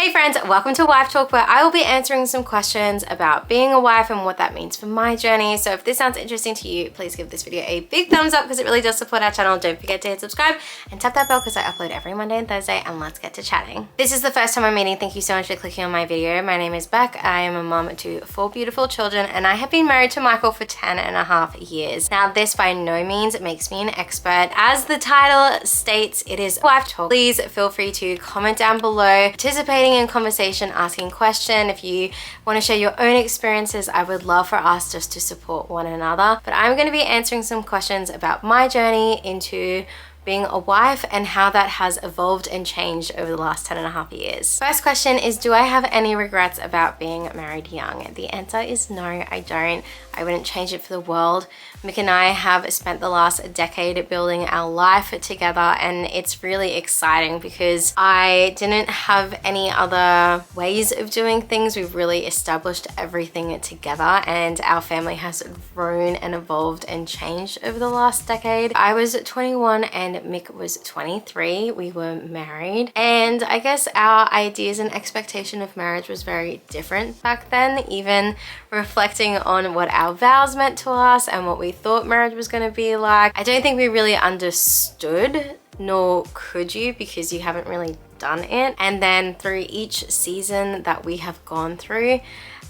Hey friends, welcome to Wife Talk, where I will be answering some questions about being a wife and what that means for my journey. So if this sounds interesting to you, please give this video a big thumbs up because it really does support our channel. Don't forget to hit subscribe and tap that bell because I upload every Monday and Thursday, and let's get to chatting. This is the first time I'm meeting. Thank you so much for clicking on my video. My name is Beck. I am a mom to 4 beautiful children and I have been married to Michael for 10.5 years. Now this by no means makes me an expert. As the title states, it is Wife Talk. Please feel free to comment down below, participating in conversation, asking question. If you want to share your own experiences, I would love for us just to support one another. But I'm going to be answering some questions about my journey into being a wife and how that has evolved and changed over the last 10.5 years. First question is, do I have any regrets about being married young? The answer is no, I don't. I wouldn't change it for the world. Mick and I have spent the last decade building our life together, and it's really exciting because I didn't have any other ways of doing things. We've really established everything together, and our family has grown and evolved and changed over the last decade. I was 21 and Mick was 23. We were married, and I guess our ideas and expectation of marriage was very different back then, even reflecting on what our vows meant to us and what we thought marriage was going to be like. I don't think we really understood, nor could you, because you haven't really done it. And then through each season that we have gone through,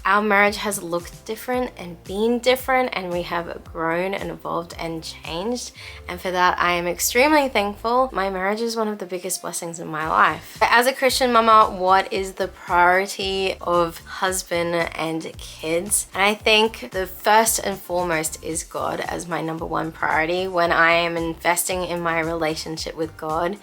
our marriage has looked different and been different, and we have grown and evolved and changed. And for that, I am extremely thankful. My marriage is one of the biggest blessings in my life. As a Christian mama, what is the priority of husband and kids? And I think the first and foremost is God as my #1 priority. When I am investing in my relationship with God,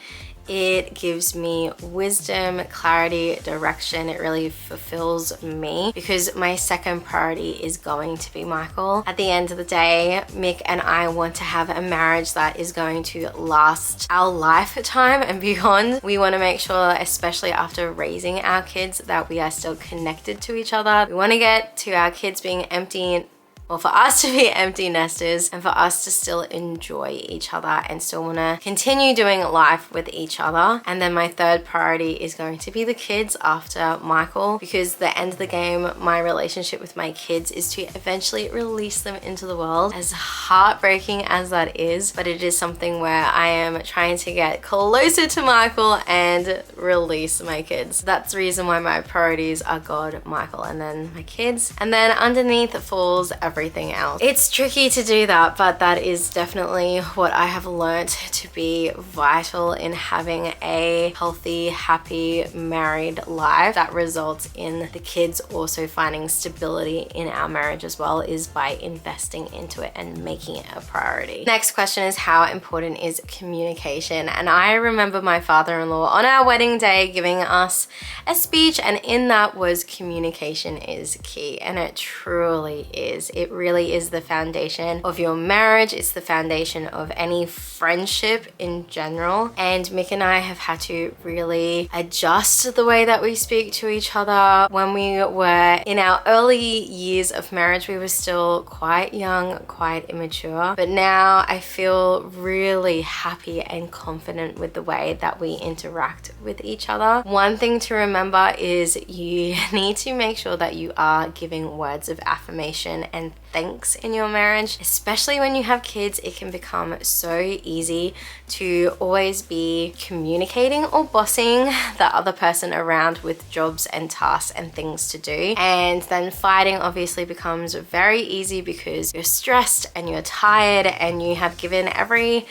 it gives me wisdom, clarity, direction. It really fulfills me because my second priority is going to be Michael. At the end of the day, Mick and I want to have a marriage that is going to last our lifetime and beyond. We want to make sure, especially after raising our kids, that we are still connected to each other. We want to get to our kids being empty, or for us to be empty nesters, and for us to still enjoy each other and still want to continue doing life with each other. And then my third priority is going to be the kids after Michael, because the end of the game, my relationship with my kids is to eventually release them into the world. As heartbreaking as that is, but it is something where I am trying to get closer to Michael and release my kids. That's the reason why my priorities are God, Michael, and then my kids. And then underneath falls everything else. It's tricky to do that, but that is definitely what I have learned to be vital in having a healthy, happy married life that results in the kids also finding stability in our marriage as well, is by investing into it and making it a priority. Next question is, how important is communication? And I remember my father-in-law on our wedding day giving us a speech, and in that was communication is key, and it truly is. It really is the foundation of your marriage. It's the foundation of any friendship in general. And Mick and I have had to really adjust the way that we speak to each other. When we were in our early years of marriage, we were still quite young, quite immature. But now I feel really happy and confident with the way that we interact with each other. One thing to remember is you need to make sure that you are giving words of affirmation and thanks in your marriage. Especially when you have kids, it can become so easy to always be communicating or bossing the other person around with jobs and tasks and things to do. And then fighting obviously becomes very easy because you're stressed and you're tired and you have given everything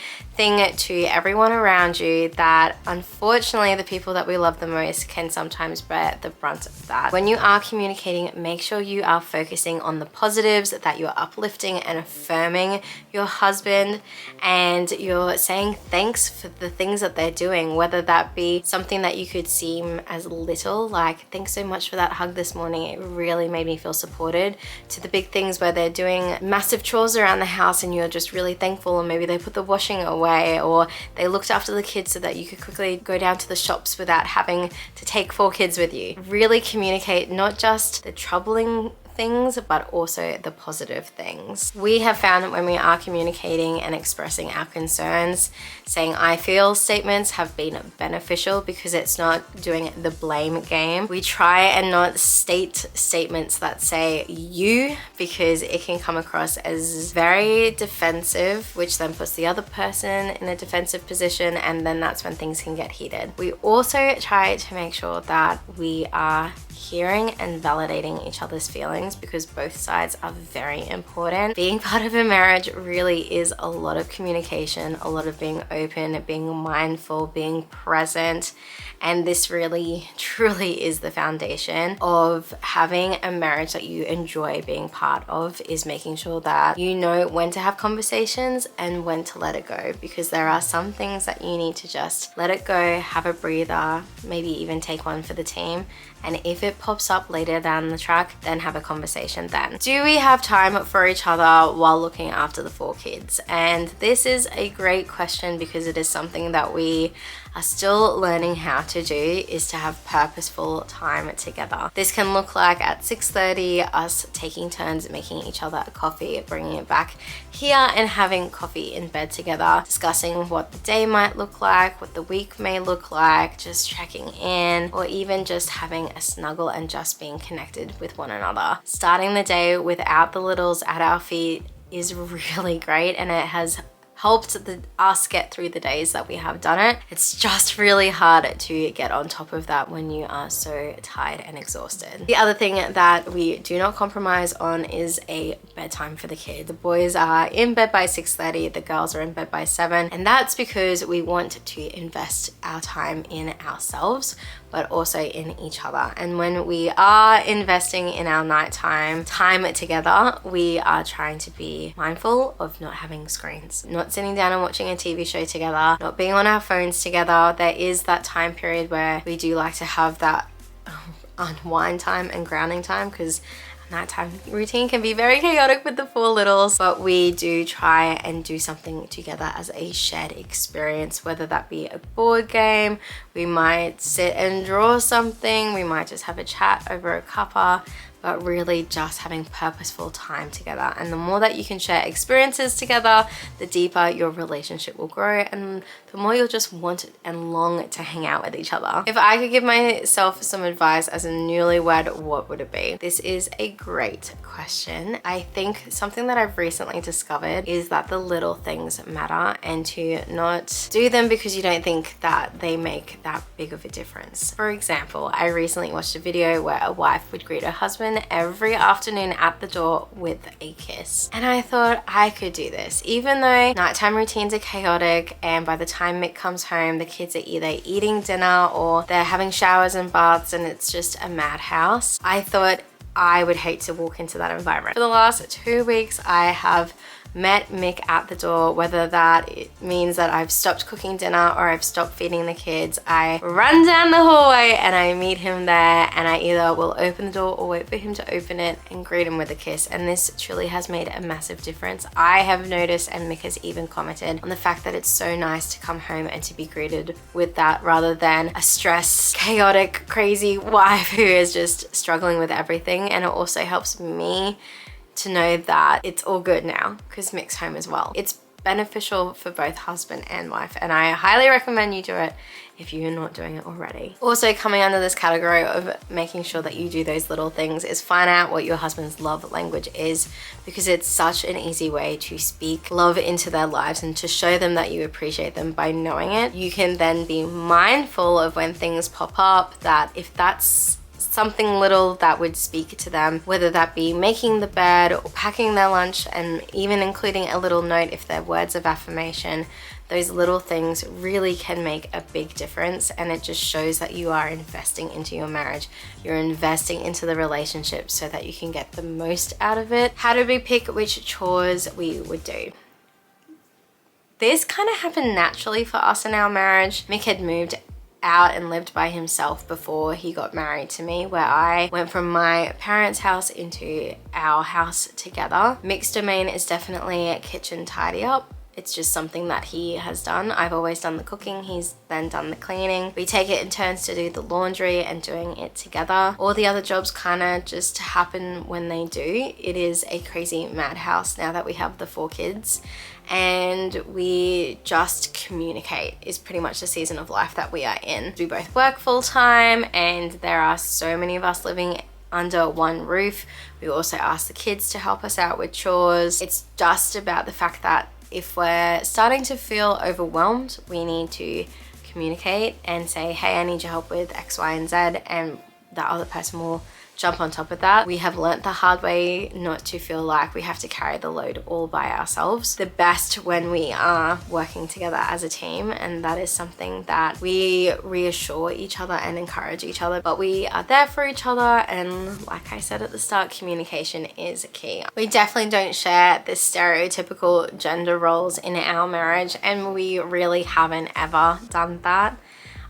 to everyone around you, that unfortunately the people that we love the most can sometimes bear the brunt of that. When you are communicating, make sure you are focusing on the positives, that you're uplifting and affirming your husband, and you're saying thanks for the things that they're doing, whether that be something that you could seem as little, like thanks so much for that hug this morning, it really made me feel supported, to the big things where they're doing massive chores around the house and you're just really thankful, and maybe they put the washing away or they looked after the kids so that you could quickly go down to the shops without having to take 4 kids with you. Really communicate not just the troubling things, but also the positive things. We have found that when we are communicating and expressing our concerns, saying I feel statements have been beneficial because it's not doing the blame game. We try and not state statements that say you, because it can come across as very defensive, which then puts the other person in a defensive position, and then that's when things can get heated. We also try to make sure that we are hearing and validating each other's feelings, because both sides are very important. Being part of a marriage really is a lot of communication, a lot of being open, being mindful, being present, and this really truly is the foundation of having a marriage that you enjoy being part of, is making sure that you know when to have conversations and when to let it go, because there are some things that you need to just let it go, have a breather, maybe even take one for the team, and if it pops up later down the track, then have a conversation then. Do we have time for each other while looking after the 4 kids? And this is a great question, because it is something that we are still learning how to do, is to have purposeful time together. This can look like at 6:30 us taking turns making each other a coffee, bringing it back here and having coffee in bed together, discussing what the day might look like, what the week may look like, just checking in, or even just having a snuggle and just being connected with one another. Starting the day without the littles at our feet is really great, and it has helped us get through the days that we have done it. It's just really hard to get on top of that when you are so tired and exhausted. The other thing that we do not compromise on is a bedtime for the kids. The boys are in bed by 6:30, the girls are in bed by 7, and that's because we want to invest our time in ourselves, but also in each other. And when we are investing in our nighttime time together, we are trying to be mindful of not having screens, not sitting down and watching a TV show together, not being on our phones together. There is that time period where we do like to have that unwind time and grounding time, because nighttime routine can be very chaotic with the 4 littles, but we do try and do something together as a shared experience, whether that be a board game, we might sit and draw something, we might just have a chat over a cuppa, but really just having purposeful time together. And the more that you can share experiences together, the deeper your relationship will grow, and the more you'll just want and long to hang out with each other. If I could give myself some advice as a newlywed, what would it be? This is a great question. I think something that I've recently discovered is that the little things matter, and to not do them because you don't think that they make that big of a difference. For example, I recently watched a video where a wife would greet her husband every afternoon at the door with a kiss. And I thought I could do this. Even though nighttime routines are chaotic, and by the time Mick comes home, the kids are either eating dinner or they're having showers and baths, and it's just a madhouse. I thought I would hate to walk into that environment. For the last 2 weeks, I have met Mick at the door, whether that means that I've stopped cooking dinner or I've stopped feeding the kids. I run down the hallway and I meet him there, and I either will open the door or wait for him to open it and greet him with a kiss. And this truly has made a massive difference. I have noticed, and Mick has even commented on the fact that it's so nice to come home and to be greeted with that, rather than a stressed, chaotic, crazy wife who is just struggling with everything. And it also helps me to know that it's all good now because Mick's home as well. It's beneficial for both husband and wife, and I highly recommend you do it if you're not doing it already. Also, coming under this category of making sure that you do those little things is find out what your husband's love language is, because it's such an easy way to speak love into their lives and to show them that you appreciate them by knowing it. You can then be mindful of when things pop up, that if that's something little that would speak to them, whether that be making the bed or packing their lunch, and even including a little note if they're words of affirmation. Those little things really can make a big difference, and it just shows that you are investing into your marriage. You're investing into the relationship so that you can get the most out of it. How did we pick which chores we would do? This kind of happened naturally for us in our marriage. Mick had moved out and lived by himself before he got married to me, where I went from my parents' house into our house together. Mick's domain is definitely a kitchen tidy up, It's just something that he has done. I've always done the cooking, he's then done the cleaning. We take it in turns to do the laundry and doing it together. All the other jobs kind of just happen when they do. It is a crazy madhouse now that we have the 4 kids, and we just communicate is pretty much the season of life that we are in. We both work full time, and there are so many of us living under one roof. We also ask the kids to help us out with chores. It's just about the fact that if we're starting to feel overwhelmed, we need to communicate and say, hey, I need your help with X, Y, and Z, and the other person will jump on top of that. We have learnt the hard way not to feel like we have to carry the load all by ourselves. The best when we are working together as a team, and that is something that we reassure each other and encourage each other, but we are there for each other, and like I said at the start, communication is key. We definitely don't share the stereotypical gender roles in our marriage, and we really haven't ever done that.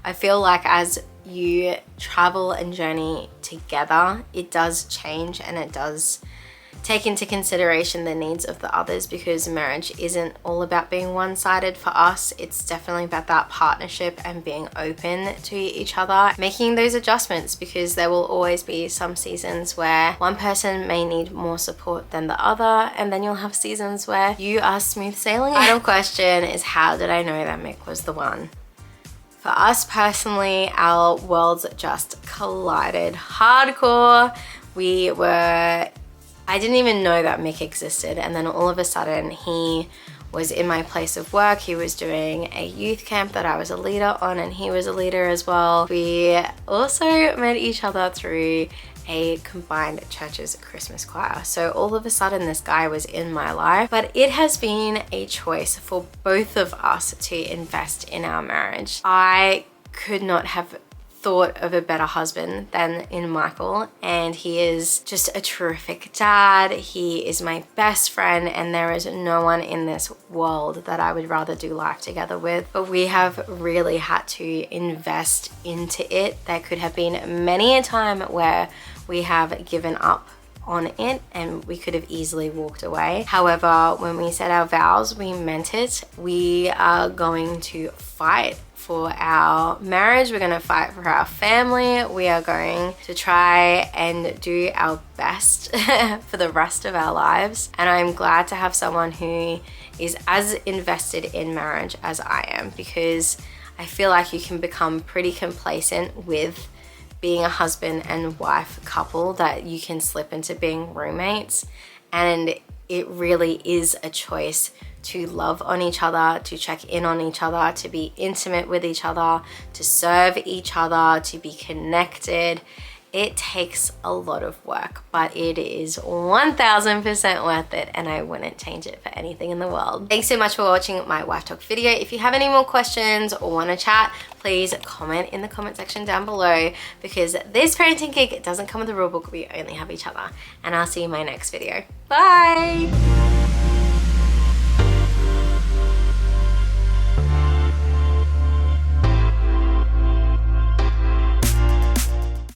I feel like as you travel and journey together, it does change, and it does take into consideration the needs of the others, because marriage isn't all about being one-sided. For us, it's definitely about that partnership and being open to each other, making those adjustments, because there will always be some seasons where one person may need more support than the other, and then you'll have seasons where you are smooth sailing. Final question is, how did I know that Mick was the one? For us personally, our worlds just collided hardcore. I didn't even know that Mick existed, and then all of a sudden he was in my place of work. He was doing a youth camp that I was a leader on, and he was a leader as well. We also met each other through a combined church's Christmas choir. So all of a sudden this guy was in my life, but it has been a choice for both of us to invest in our marriage. I could not have thought of a better husband than in Michael, and he is just a terrific dad. He is my best friend, and there is no one in this world that I would rather do life together with. But we have really had to invest into it. There could have been many a time where we have given up on it and we could have easily walked away. However, when we said our vows, we meant it. We are going to fight for our marriage. We're going to fight for our family. We are going to try and do our best for the rest of our lives. And I'm glad to have someone who is as invested in marriage as I am, because I feel like you can become pretty complacent with being a husband and wife couple, that you can slip into being roommates. And it really is a choice to love on each other, to check in on each other, to be intimate with each other, to serve each other, to be connected. It takes a lot of work, but it is 1000% worth it, and I wouldn't change it for anything in the world. Thanks so much for watching my wife talk video. If you have any more questions or want to chat, please comment in the comment section down below, because this parenting gig doesn't come with a rule book. We only have each other, and I'll see you in my next video. Bye.